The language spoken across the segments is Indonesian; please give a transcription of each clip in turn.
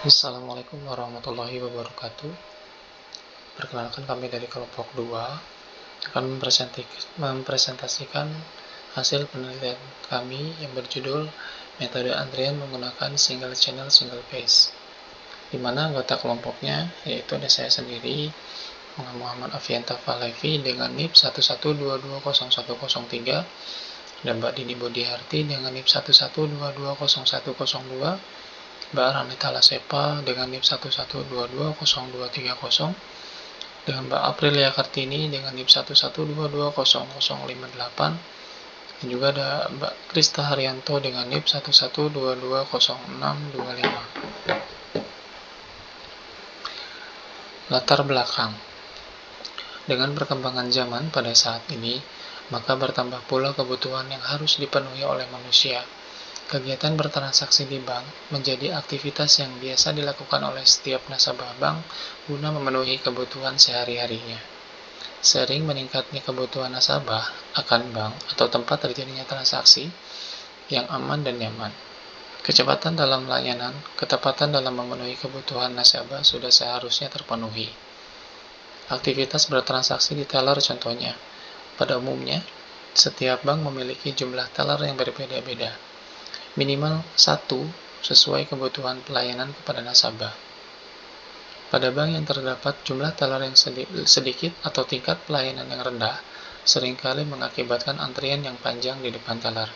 Assalamualaikum warahmatullahi wabarakatuh. Perkenalkan, kami dari kelompok 2 akan mempresentasikan hasil penelitian kami yang berjudul metode antrian menggunakan single channel single phase, di mana anggota kelompoknya yaitu ada saya sendiri, Muhammad Afianta Falevi dengan NIP 112200103, dan Mbak Dini Bodiharti dengan NIP 112200102, Mbak Ranita Lasepa dengan NIP 112200230, dengan Mbak Aprilia Kartini dengan NIP 112200058, dan juga ada Mbak Krista Haryanto dengan NIP 112200625. Latar belakang. Dengan perkembangan zaman pada saat ini, maka bertambah pula kebutuhan yang harus dipenuhi oleh manusia. Kegiatan bertransaksi di bank menjadi aktivitas yang biasa dilakukan oleh setiap nasabah bank guna memenuhi kebutuhan sehari-harinya. Sering meningkatnya kebutuhan nasabah akan bank atau tempat terjadinya transaksi yang aman dan nyaman. Kecepatan dalam layanan, ketepatan dalam memenuhi kebutuhan nasabah sudah seharusnya terpenuhi. Aktivitas bertransaksi di teller contohnya. Pada umumnya, setiap bank memiliki jumlah teller yang berbeda-beda, minimal 1 sesuai kebutuhan pelayanan kepada nasabah. Pada bank yang terdapat jumlah teller yang sedikit atau tingkat pelayanan yang rendah, seringkali mengakibatkan antrian yang panjang di depan teller,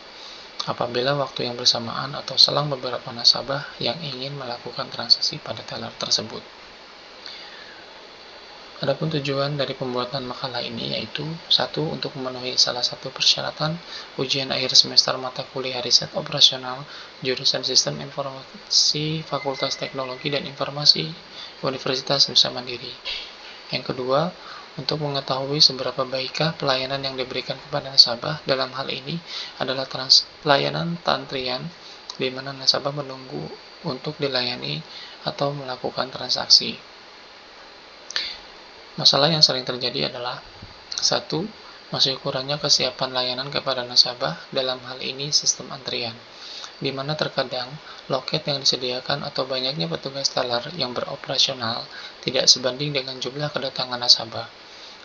apabila waktu yang bersamaan atau selang beberapa nasabah yang ingin melakukan transaksi pada teller tersebut. Adapun tujuan dari pembuatan makalah ini yaitu 1. Untuk memenuhi salah satu persyaratan ujian akhir semester mata kuliah riset operasional jurusan Sistem Informasi Fakultas Teknologi dan Informasi Universitas Nusa Mandiri. Yang kedua, untuk mengetahui seberapa baikkah pelayanan yang diberikan kepada nasabah. Dalam hal ini adalah pelayanan antrian, di mana nasabah menunggu untuk dilayani atau melakukan transaksi. Masalah yang sering terjadi adalah 1. Masih kurangnya kesiapan layanan kepada nasabah, dalam hal ini sistem antrian, di mana terkadang loket yang disediakan atau banyaknya petugas teller yang beroperasional tidak sebanding dengan jumlah kedatangan nasabah,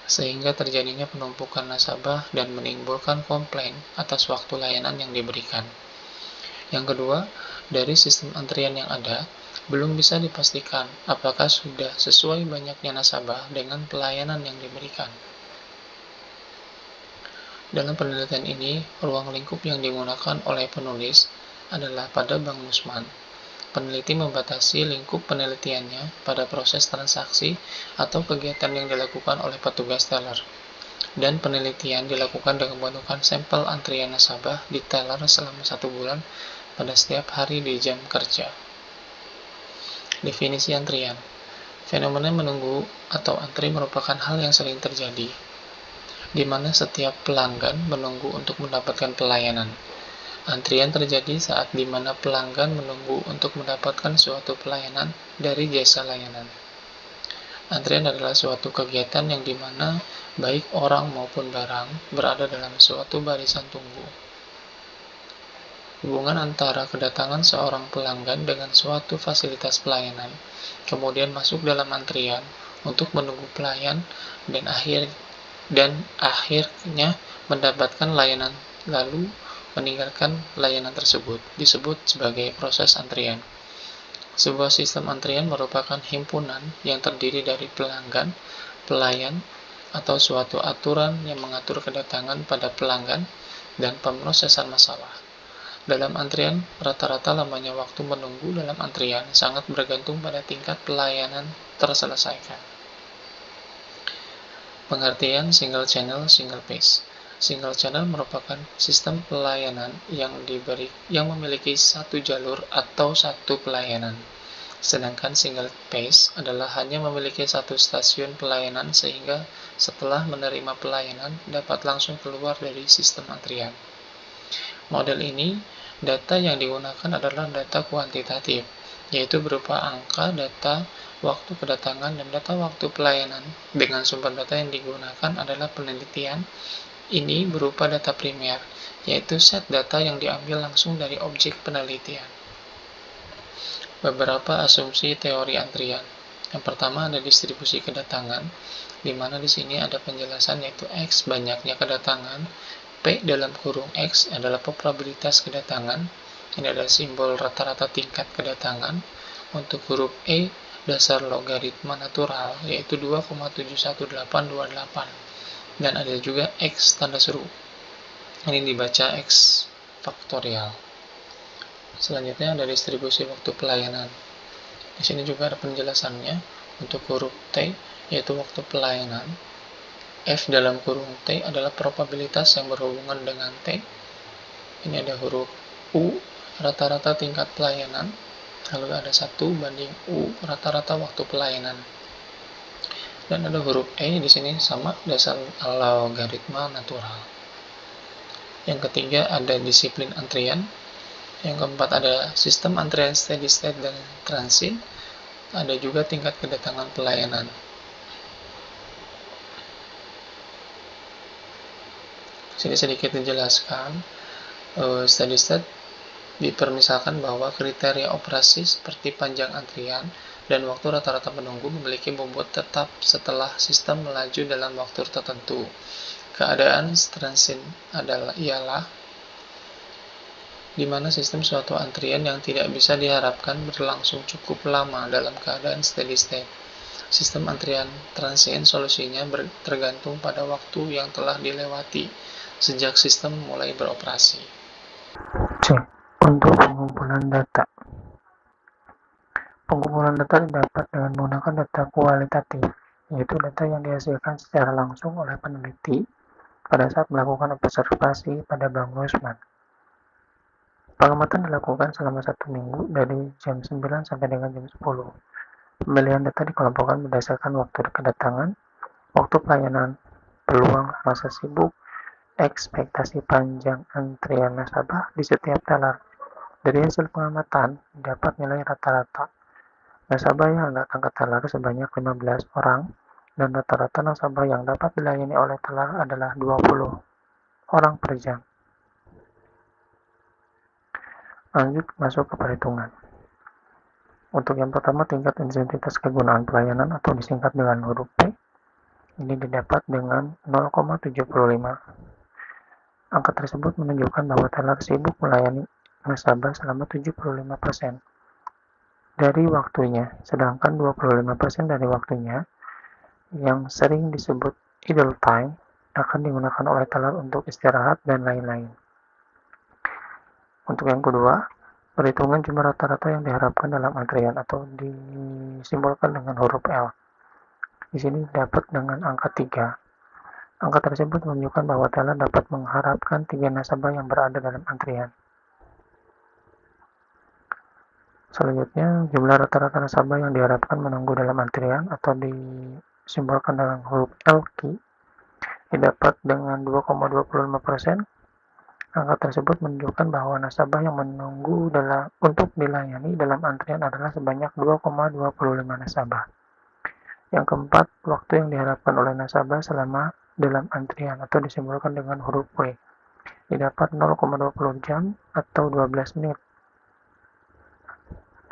sehingga terjadinya penumpukan nasabah dan menimbulkan komplain atas waktu layanan yang diberikan. Yang kedua, dari sistem antrian yang ada, belum bisa dipastikan apakah sudah sesuai banyaknya nasabah dengan pelayanan yang diberikan. Dalam penelitian ini, ruang lingkup yang digunakan oleh penulis adalah pada Bank Nusman. Peneliti membatasi lingkup penelitiannya pada proses transaksi atau kegiatan yang dilakukan oleh petugas teller. Dan penelitian dilakukan dengan menggunakan sampel antrian nasabah di teller selama 1 bulan pada setiap hari di jam kerja. Definisi antrian. Fenomena menunggu atau antri merupakan hal yang sering terjadi, di mana setiap pelanggan menunggu untuk mendapatkan pelayanan. Antrian terjadi saat di mana pelanggan menunggu untuk mendapatkan suatu pelayanan dari jasa layanan. Antrian adalah suatu kegiatan yang di mana baik orang maupun barang berada dalam suatu barisan tunggu. Hubungan antara kedatangan seorang pelanggan dengan suatu fasilitas pelayanan, kemudian masuk dalam antrian untuk menunggu pelayan, dan akhirnya mendapatkan layanan lalu meninggalkan layanan tersebut, disebut sebagai proses antrian. Sebuah sistem antrian merupakan himpunan yang terdiri dari pelanggan, pelayan, atau suatu aturan yang mengatur kedatangan pada pelanggan dan pemrosesan masalah. Dalam antrian, rata-rata lamanya waktu menunggu dalam antrian sangat bergantung pada tingkat pelayanan terselesaikan. Pengertian single channel single phase. Single channel merupakan sistem pelayanan yang memiliki satu jalur atau satu pelayanan. Sedangkan single phase adalah hanya memiliki satu stasiun pelayanan sehingga setelah menerima pelayanan dapat langsung keluar dari sistem antrian. Model ini, data yang digunakan adalah data kuantitatif, yaitu berupa angka, data, waktu kedatangan, dan data waktu pelayanan. Dengan sumber data yang digunakan adalah penelitian. Ini berupa data primer, yaitu set data yang diambil langsung dari objek penelitian. beberapa asumsi teori antrian. Yang pertama ada distribusi kedatangan, di mana di sini ada penjelasan yaitu X banyaknya kedatangan, P dalam kurung X adalah probabilitas kedatangan, ini adalah simbol rata-rata tingkat kedatangan. Untuk huruf E, dasar logaritma natural, yaitu 2,71828. Dan ada juga X tanda seru. Ini dibaca X faktorial. Selanjutnya ada distribusi waktu pelayanan. Di sini juga ada penjelasannya. Untuk huruf T, yaitu waktu pelayanan. F dalam kurung T adalah probabilitas yang berhubungan dengan T. Ini ada huruf U, rata-rata tingkat pelayanan. Lalu ada 1 banding U, rata-rata waktu pelayanan. Dan ada huruf E di sini sama dasar logaritma natural. Yang ketiga ada disiplin antrian. Yang keempat ada sistem antrian steady state dan transit. Ada juga tingkat kedatangan pelayanan. Sini sedikit dijelaskan. Steady state dipermisalkan bahwa kriteria operasi seperti panjang antrian dan waktu rata-rata menunggu memiliki bobot tetap setelah sistem melaju dalam waktu tertentu. Keadaan transit ialah di mana sistem suatu antrian yang tidak bisa diharapkan berlangsung cukup lama dalam keadaan steady state. Sistem antrian transient solusinya tergantung pada waktu yang telah dilewati sejak sistem mulai beroperasi. C. Untuk pengumpulan data. Pengumpulan data didapat dengan menggunakan data kualitatif, yaitu data yang dihasilkan secara langsung oleh peneliti pada saat melakukan observasi pada Bank Lusman. Pengamatan dilakukan selama 1 minggu dari jam 9 sampai dengan jam 10. Pemilihan data dikelompokkan berdasarkan waktu kedatangan, waktu pelayanan, peluang masa sibuk, ekspektasi panjang antrian nasabah di setiap teller. Dari hasil pengamatan, dapat nilai rata-rata. Nasabah yang datang ke teller sebanyak 15 orang, dan rata-rata nasabah yang dapat dilayani oleh teller adalah 20 orang per jam. Lanjut masuk ke perhitungan. Untuk yang pertama, tingkat intensitas kegunaan pelayanan atau disingkat dengan huruf P, ini didapat dengan 0,75. Angka tersebut menunjukkan bahwa teller sibuk melayani nasabah selama 75% dari waktunya, sedangkan 25% dari waktunya yang sering disebut idle time akan digunakan oleh teller untuk istirahat dan lain-lain. Untuk yang kedua, perhitungan jumlah rata-rata yang diharapkan dalam antrian atau disimbolkan dengan huruf L. Di sini dapat dengan angka 3. Angka tersebut menunjukkan bahwa teller dapat mengharapkan 3 nasabah yang berada dalam antrian. Selanjutnya, jumlah rata-rata nasabah yang diharapkan menunggu dalam antrian atau disimbolkan dengan huruf LQ didapat dengan 2,25%. Angka tersebut menunjukkan bahwa nasabah yang menunggu untuk dilayani dalam antrian adalah sebanyak 2,25 nasabah. Yang keempat, waktu yang diharapkan oleh nasabah selama dalam antrian atau disimbolkan dengan huruf W didapat 0,20 jam atau 12 menit.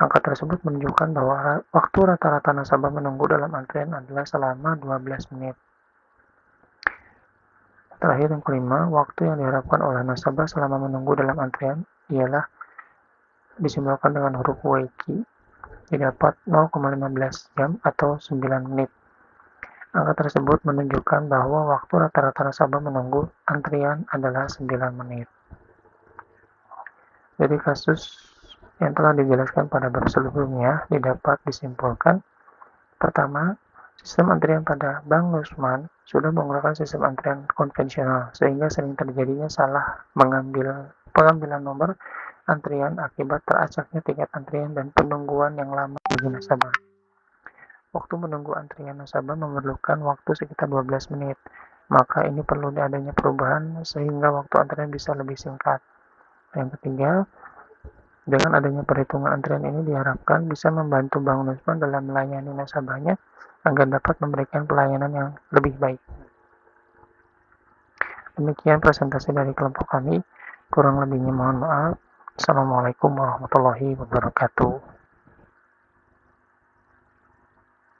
Angka tersebut menunjukkan bahwa waktu rata-rata nasabah menunggu dalam antrian adalah selama 12 menit. Terakhir yang kelima, waktu yang diharapkan oleh nasabah selama menunggu dalam antrian ialah disimbolkan dengan huruf WQ didapat 0,15 jam atau 9 menit. Angka tersebut menunjukkan bahwa waktu rata-rata nasabah menunggu antrian adalah 9 menit. Dari kasus yang telah dijelaskan pada bab sebelumnya dapat disimpulkan, pertama, sistem antrian pada Bank Lusman sudah menggunakan sistem antrian konvensional, sehingga sering terjadinya salah pengambilan nomor antrian akibat teracaknya tiket antrian dan penungguan yang lama bagi nasabah. Waktu menunggu antrian nasabah memerlukan waktu sekitar 12 menit, maka ini perlu adanya perubahan sehingga waktu antrian bisa lebih singkat. Yang ketiga, dengan adanya perhitungan antrian ini diharapkan bisa membantu Bank Lusman dalam melayani nasabahnya agar dapat memberikan pelayanan yang lebih baik. Demikian presentasi dari kelompok kami. Kurang lebihnya mohon maaf. Assalamualaikum warahmatullahi wabarakatuh.